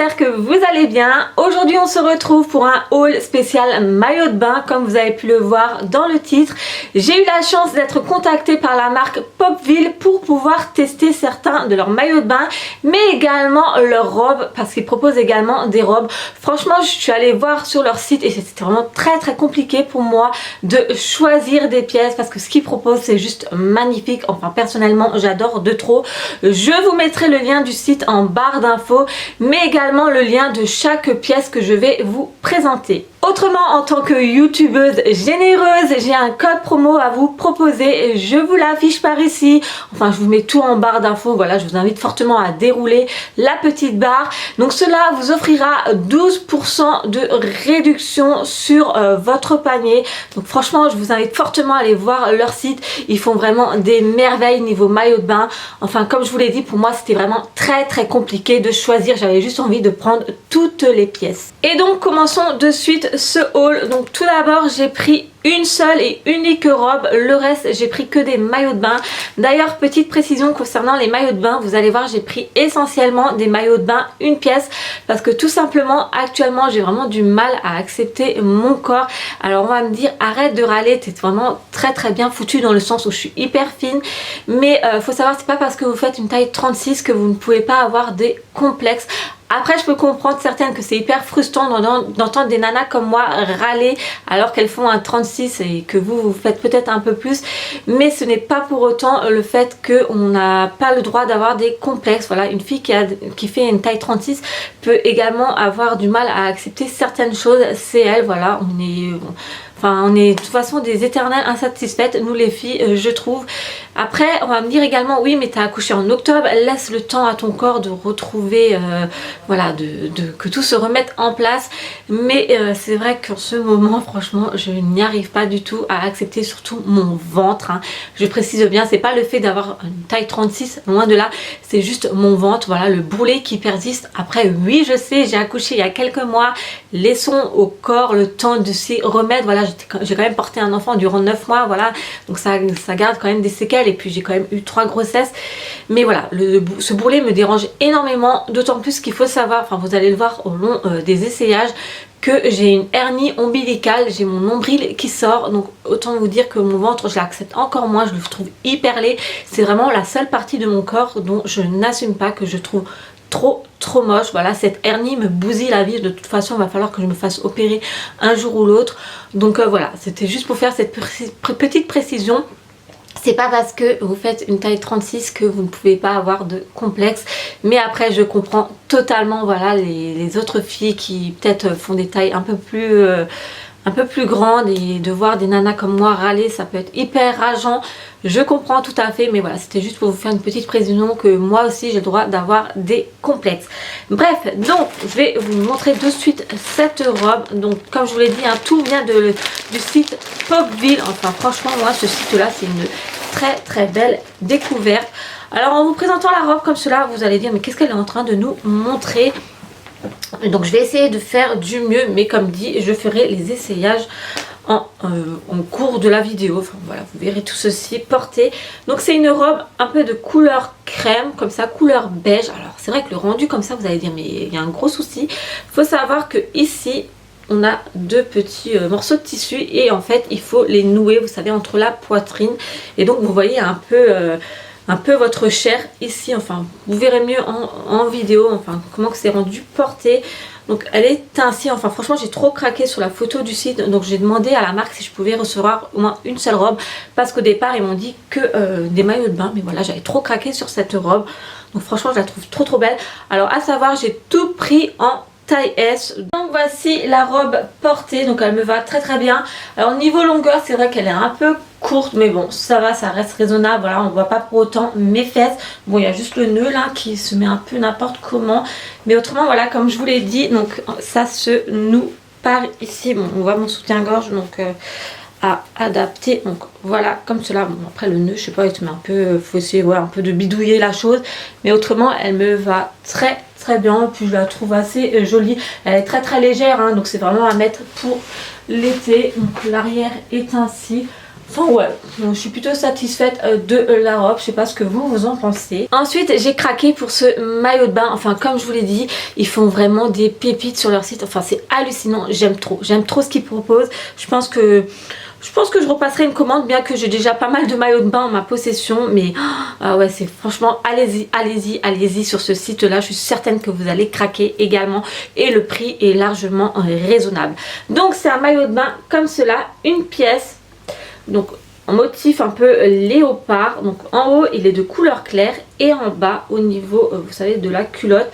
j'espère que vous allez bien. Aujourd'hui on se retrouve pour un haul spécial maillot de bain comme vous avez pu le voir dans le titre. J'ai eu la chance d'être contactée par la marque Popville pour pouvoir tester certains de leurs maillots de bain mais également leurs robes parce qu'ils proposent également des robes. Franchement je suis allée voir sur leur site et c'était vraiment très compliqué pour moi de choisir des pièces parce que ce qu'ils proposent c'est juste magnifique. Enfin personnellement j'adore de trop. Je vous mettrai le lien du site en barre d'infos mais également le lien de chaque pièce que je vais vous présenter. Autrement, en tant que youtubeuse généreuse, j'ai un code promo à vous proposer. Je vous l'affiche par ici. Enfin, je vous mets tout en barre d'infos. Voilà, je vous invite fortement à dérouler la petite barre. Donc, cela vous offrira 12% de réduction sur votre panier. Donc, franchement, je vous invite fortement à aller voir leur site. Ils font vraiment des merveilles niveau maillot de bain. Enfin, comme je vous l'ai dit, pour moi, c'était vraiment très compliqué de choisir. J'avais juste envie de prendre toutes les pièces. Et donc, commençons de suite ce haul. Donc tout d'abord j'ai pris une seule et unique robe, le reste j'ai pris que des maillots de bain. D'ailleurs petite précision concernant les maillots de bain, vous allez voir j'ai pris essentiellement des maillots de bain une pièce parce que tout simplement actuellement j'ai vraiment du mal à accepter mon corps. Alors on va me dire arrête de râler, t'es vraiment très bien foutu dans le sens où je suis hyper fine, mais faut savoir c'est pas parce que vous faites une taille 36 que vous ne pouvez pas avoir des complexes. Après je peux comprendre certaines que c'est hyper frustrant d'entendre des nanas comme moi râler alors qu'elles font un 36 et que vous faites peut-être un peu plus, mais ce n'est pas pour autant le fait qu'on n'a pas le droit d'avoir des complexes. Voilà, une fille qui fait une taille 36 peut également avoir du mal à accepter certaines choses, c'est elle, voilà, on est de toute façon des éternelles insatisfaites, nous les filles, je trouve. Après, on va me dire également, oui, mais t'as accouché en octobre, laisse le temps à ton corps de retrouver, voilà, que tout se remette en place. Mais c'est vrai qu'en ce moment, franchement, je n'y arrive pas du tout à accepter surtout mon ventre. Hein. Je précise bien, c'est pas le fait d'avoir une taille 36, loin de là, c'est juste mon ventre, voilà, le bourrelet qui persiste. Après, oui, je sais, j'ai accouché il y a quelques mois, laissons au corps le temps de s'y remettre, voilà. J'ai quand même porté un enfant durant 9 mois, voilà, donc ça garde quand même des séquelles et puis j'ai quand même eu 3 grossesses. Mais voilà, ce bourrelet me dérange énormément, d'autant plus qu'il faut savoir, enfin vous allez le voir au long des essayages, que j'ai une hernie ombilicale, j'ai mon nombril qui sort, donc autant vous dire que mon ventre je l'accepte encore moins, je le trouve hyper laid. C'est vraiment la seule partie de mon corps dont je n'assume pas, que je trouve trop moche. Voilà, cette hernie me bousille la vie. De toute façon il va falloir que je me fasse opérer un jour ou l'autre. Donc voilà, c'était juste pour faire cette petite précision. C'est pas parce que vous faites une taille 36 que vous ne pouvez pas avoir de complexe. Mais après je comprends totalement, voilà, les autres filles qui peut-être font des tailles un peu plus grande, et de voir des nanas comme moi râler, ça peut être hyper rageant. Je comprends tout à fait, mais voilà, c'était juste pour vous faire une petite précision que moi aussi j'ai le droit d'avoir des complexes. Bref, donc je vais vous montrer de suite cette robe. Donc comme je vous l'ai dit, hein, tout vient du site Popville. Enfin franchement moi ce site là c'est une très belle découverte. Alors en vous présentant la robe comme cela, vous allez dire mais qu'est-ce qu'elle est en train de nous montrer? Donc je vais essayer de faire du mieux, mais comme dit je ferai les essayages en cours de la vidéo. Enfin voilà, vous verrez tout ceci porté. Donc c'est une robe un peu de couleur crème, comme ça, couleur beige. Alors c'est vrai que le rendu comme ça, vous allez dire mais il y a un gros souci. Il faut savoir que ici on a 2 petits morceaux de tissu et en fait il faut les nouer, vous savez, entre la poitrine. Et donc vous voyez un peu votre chair ici, enfin vous verrez mieux en vidéo, enfin comment que c'est rendu porté. Donc elle est ainsi, enfin franchement j'ai trop craqué sur la photo du site, donc j'ai demandé à la marque si je pouvais recevoir au moins une seule robe, parce qu'au départ ils m'ont dit que des maillots de bain, mais voilà j'avais trop craqué sur cette robe, donc franchement je la trouve trop belle. Alors à savoir j'ai tout pris en taille S. Donc voici la robe portée, donc elle me va très bien. Alors niveau longueur c'est vrai qu'elle est un peu courte, mais bon ça va, ça reste raisonnable. Voilà, on voit pas pour autant mes fesses. Bon il y a juste le nœud là qui se met un peu n'importe comment, mais autrement voilà, comme je vous l'ai dit, donc ça se noue par ici. Bon on voit mon soutien-gorge, donc à adapter, donc voilà comme cela. Bon après le nœud je sais pas, il se met un peu, faut essayer, ouais, un peu de bidouiller la chose, mais autrement elle me va très bien, puis je la trouve assez jolie. Elle est très légère, hein, donc c'est vraiment à mettre pour l'été. Donc l'arrière est ainsi, Enfin ouais, je suis plutôt satisfaite de la robe, je sais pas ce que vous en pensez. Ensuite j'ai craqué pour ce maillot de bain, enfin comme je vous l'ai dit, ils font vraiment des pépites sur leur site, enfin c'est hallucinant, j'aime trop ce qu'ils proposent. Je pense que je repasserai une commande, bien que j'ai déjà pas mal de maillots de bain en ma possession. Mais ah ouais, c'est franchement, allez-y sur ce site là, je suis certaine que vous allez craquer également. Et le prix est largement raisonnable. Donc c'est un maillot de bain comme cela, une pièce. Donc en motif un peu léopard. Donc en haut il est de couleur claire et en bas au niveau vous savez de la culotte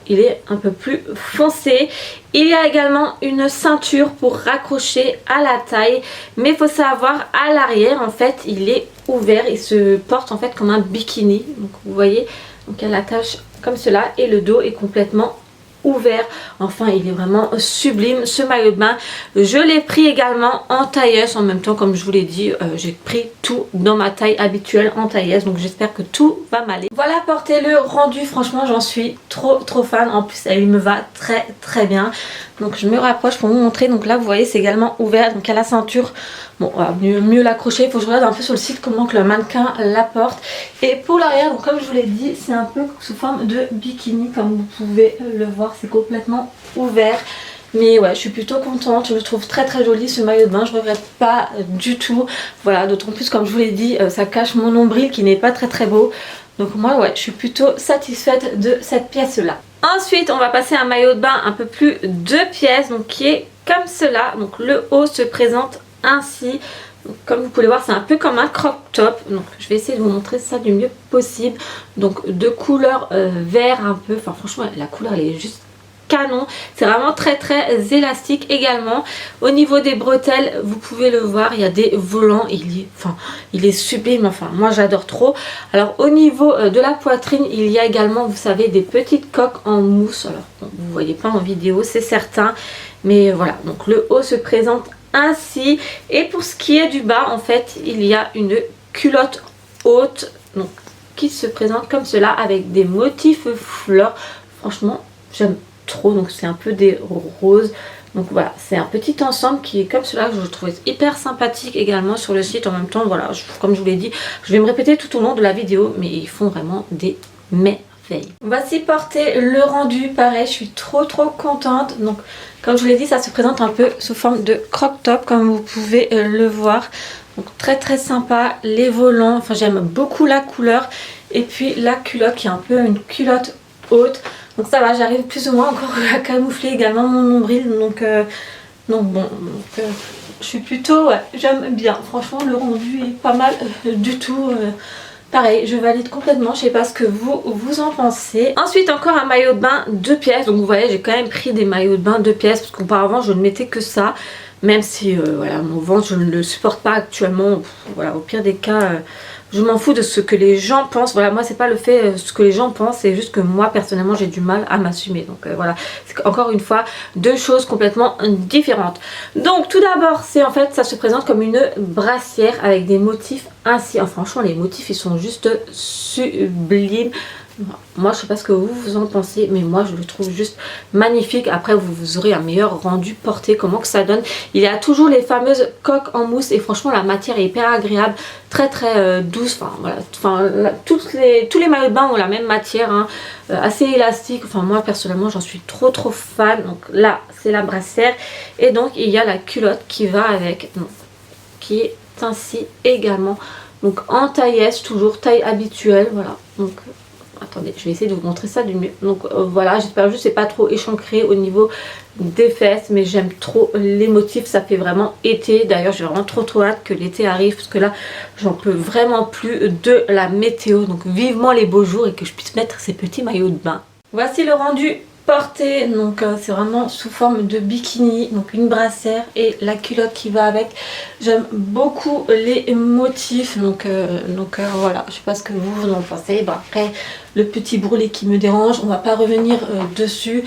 il est un peu plus foncé. Il y a également une ceinture pour raccrocher à la taille, mais il faut savoir à l'arrière en fait il est ouvert, il se porte en fait comme un bikini. Donc vous voyez, donc il y a l'attache comme cela et le dos est complètement ouvert. Enfin il est vraiment sublime ce maillot de bain. Je l'ai pris également en taille S en même temps, comme je vous l'ai dit, j'ai pris tout dans ma taille habituelle en taille S, donc j'espère que tout va m'aller. Voilà, portez-le rendu, franchement j'en suis trop fan. En plus il me va très bien. Donc je me rapproche pour vous montrer. Donc là vous voyez c'est également ouvert, donc à la ceinture. Bon, on va mieux l'accrocher. Il faut que je regarde un peu sur le site comment que le mannequin la porte. Et pour l'arrière, donc comme je vous l'ai dit, c'est un peu sous forme de bikini comme vous pouvez le voir. C'est complètement ouvert. Mais ouais, je suis plutôt contente. Je le trouve très joli ce maillot de bain. Je regrette pas du tout. Voilà, d'autant plus comme je vous l'ai dit, ça cache mon nombril qui n'est pas très beau. Donc moi ouais, je suis plutôt satisfaite de cette pièce là. Ensuite on va passer à un maillot de bain un peu plus 2 pièces, donc qui est comme cela. Donc le haut se présente ainsi. Donc, comme vous pouvez voir c'est un peu comme un crop top. Donc je vais essayer de vous montrer ça du mieux possible. Donc de couleur vert un peu. Enfin franchement la couleur elle est juste canon. C'est vraiment très élastique également. Au niveau des bretelles vous pouvez le voir, il y a des volants. Il est sublime. Enfin moi j'adore trop. Alors au niveau de la poitrine il y a également vous savez des petites coques en mousse. Alors bon, vous voyez pas en vidéo c'est certain. Mais voilà, donc le haut se présente ainsi. Et pour ce qui est du bas en fait il y a une culotte haute donc qui se présente comme cela avec des motifs fleurs. Franchement j'aime trop, donc c'est un peu des roses. Donc voilà, c'est un petit ensemble qui est comme cela, que je trouve hyper sympathique également sur le site. En même temps voilà, comme je vous l'ai dit, je vais me répéter tout au long de la vidéo, mais ils font vraiment des merveilles. Voici porter le rendu, pareil je suis trop contente. Donc comme je vous l'ai dit ça se présente un peu sous forme de crop top comme vous pouvez le voir. Donc très sympa, les volants, enfin j'aime beaucoup la couleur. Et puis la culotte qui est un peu une culotte haute. Donc ça va, j'arrive plus ou moins encore à camoufler également mon nombril. Donc je suis plutôt, ouais, j'aime bien. Franchement le rendu est pas mal du tout. Pareil, je valide complètement, je sais pas ce que vous en pensez. Ensuite encore un maillot de bain 2 pièces. Donc vous voyez j'ai quand même pris des maillots de bain 2 pièces parce qu'auparavant je ne mettais que ça. Même si voilà mon ventre je ne le supporte pas actuellement. Voilà, au pire des cas je m'en fous de ce que les gens pensent. Voilà, moi c'est pas le fait ce que les gens pensent, c'est juste que moi personnellement j'ai du mal à m'assumer. Donc voilà, c'est encore une fois 2 choses complètement différentes. Donc tout d'abord c'est en fait ça se présente comme une brassière avec des motifs ainsi. Enfin, franchement les motifs ils sont juste sublimes. Moi je sais pas ce que vous en pensez, mais moi je le trouve juste magnifique. Après vous aurez un meilleur rendu porté, comment que ça donne. Il y a toujours les fameuses coques en mousse et franchement la matière est hyper agréable, très douce. Enfin voilà, tous les maillots de bain ont la même matière hein, assez élastique. Enfin moi personnellement j'en suis trop fan. Donc là c'est la brassière et donc il y a la culotte qui va avec, donc, qui est ainsi également. Donc en taille S, toujours taille habituelle, voilà. Donc attendez, je vais essayer de vous montrer ça du mieux. Donc voilà, j'espère juste que c'est pas trop échancré au niveau des fesses, mais j'aime trop les motifs, ça fait vraiment été. D'ailleurs j'ai vraiment trop hâte que l'été arrive parce que là j'en peux vraiment plus de la météo. Donc vivement les beaux jours et que je puisse mettre ces petits maillots de bain. Voici le rendu porté, donc c'est vraiment sous forme de bikini, donc une brassière et la culotte qui va avec. J'aime beaucoup les motifs, donc voilà, je sais pas ce que vous en pensez. Bon, après le petit bourrelet qui me dérange, on va pas revenir dessus,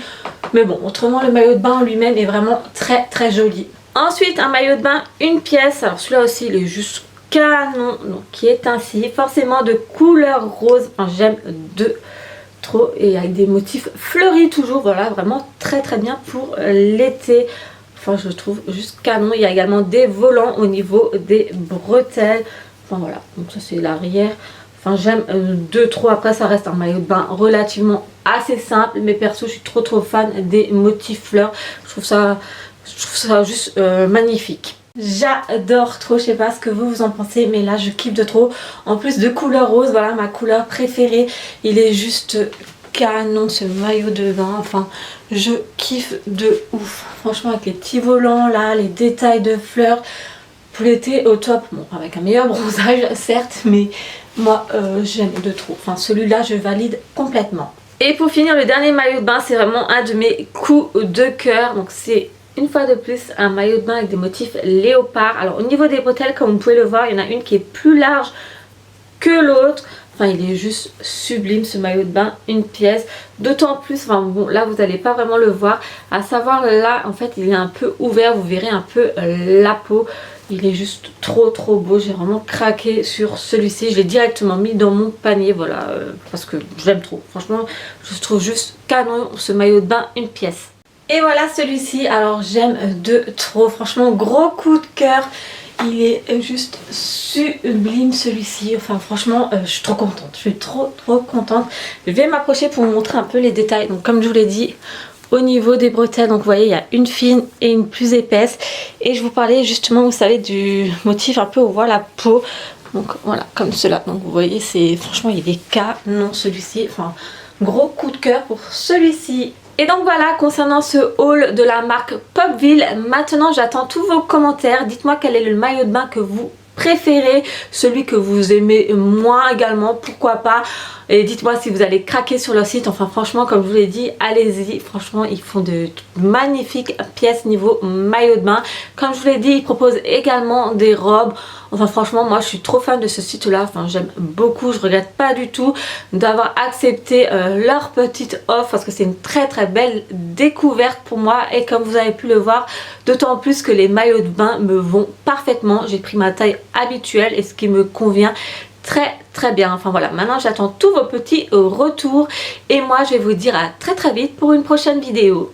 mais bon autrement le maillot de bain lui-même est vraiment très joli. Ensuite un maillot de bain une pièce, alors celui-là aussi il est juste canon, donc qui est ainsi, forcément de couleur rose. Enfin j'aime trop et avec des motifs fleuris toujours. Voilà, vraiment très bien pour l'été. Enfin, je trouve juste canon. Il y a également des volants au niveau des bretelles. Enfin voilà, donc ça c'est l'arrière. Enfin j'aime de trop. Après ça reste un maillot de bain relativement assez simple. Mais perso je suis trop fan des motifs fleurs. Je trouve ça juste magnifique. J'adore trop, je sais pas ce que vous en pensez, mais là je kiffe de trop. En plus de couleur rose, voilà ma couleur préférée. Il est juste canon ce maillot de bain. Enfin je kiffe de ouf. Franchement avec les petits volants là, les détails de fleurs. Pour l'été au top, bon avec un meilleur bronzage certes, mais moi j'aime de trop. Enfin celui-là je valide complètement. Et pour finir, le dernier maillot de bain, c'est vraiment un de mes coups de cœur. Donc c'est une fois de plus un maillot de bain avec des motifs léopard. Alors au niveau des bretelles, comme vous pouvez le voir, il y en a une qui est plus large que l'autre. Enfin il est juste sublime ce maillot de bain, une pièce. D'autant plus, enfin bon là vous n'allez pas vraiment le voir. À savoir là en fait il est un peu ouvert, vous verrez un peu la peau. Il est juste trop beau, j'ai vraiment craqué sur celui-ci. Je l'ai directement mis dans mon panier, voilà, parce que j'aime trop. Franchement, je trouve juste canon ce maillot de bain, une pièce. Et voilà celui-ci, alors j'aime de trop. Franchement, gros coup de cœur. Il est juste sublime celui-ci. Enfin franchement, je suis trop contente. Je suis trop contente. Je vais m'approcher pour vous montrer un peu les détails. Donc comme je vous l'ai dit, au niveau des bretelles, donc vous voyez il y a une fine et une plus épaisse. Et je vous parlais justement, vous savez, du motif un peu où on voit la peau. Donc voilà, comme cela. Donc vous voyez, c'est franchement il est canon celui-ci. Enfin, gros coup de cœur pour celui-ci. Et donc voilà, concernant ce haul de la marque Popville, maintenant j'attends tous vos commentaires. Dites-moi quel est le maillot de bain que vous préférez, celui que vous aimez moins également, pourquoi pas. Et dites-moi si vous allez craquer sur leur site. Enfin franchement, comme je vous l'ai dit, allez-y. Franchement, ils font de magnifiques pièces niveau maillot de bain. Comme je vous l'ai dit, ils proposent également des robes. Enfin franchement, moi je suis trop fan de ce site là. Enfin j'aime beaucoup, je regrette pas du tout d'avoir accepté leur petite offre, parce que c'est une très belle découverte pour moi. Et comme vous avez pu le voir, d'autant plus que les maillots de bain me vont parfaitement. J'ai pris ma taille habituelle et ce qui me convient très bien. Enfin voilà, maintenant j'attends tous vos petits retours et moi je vais vous dire à très vite pour une prochaine vidéo.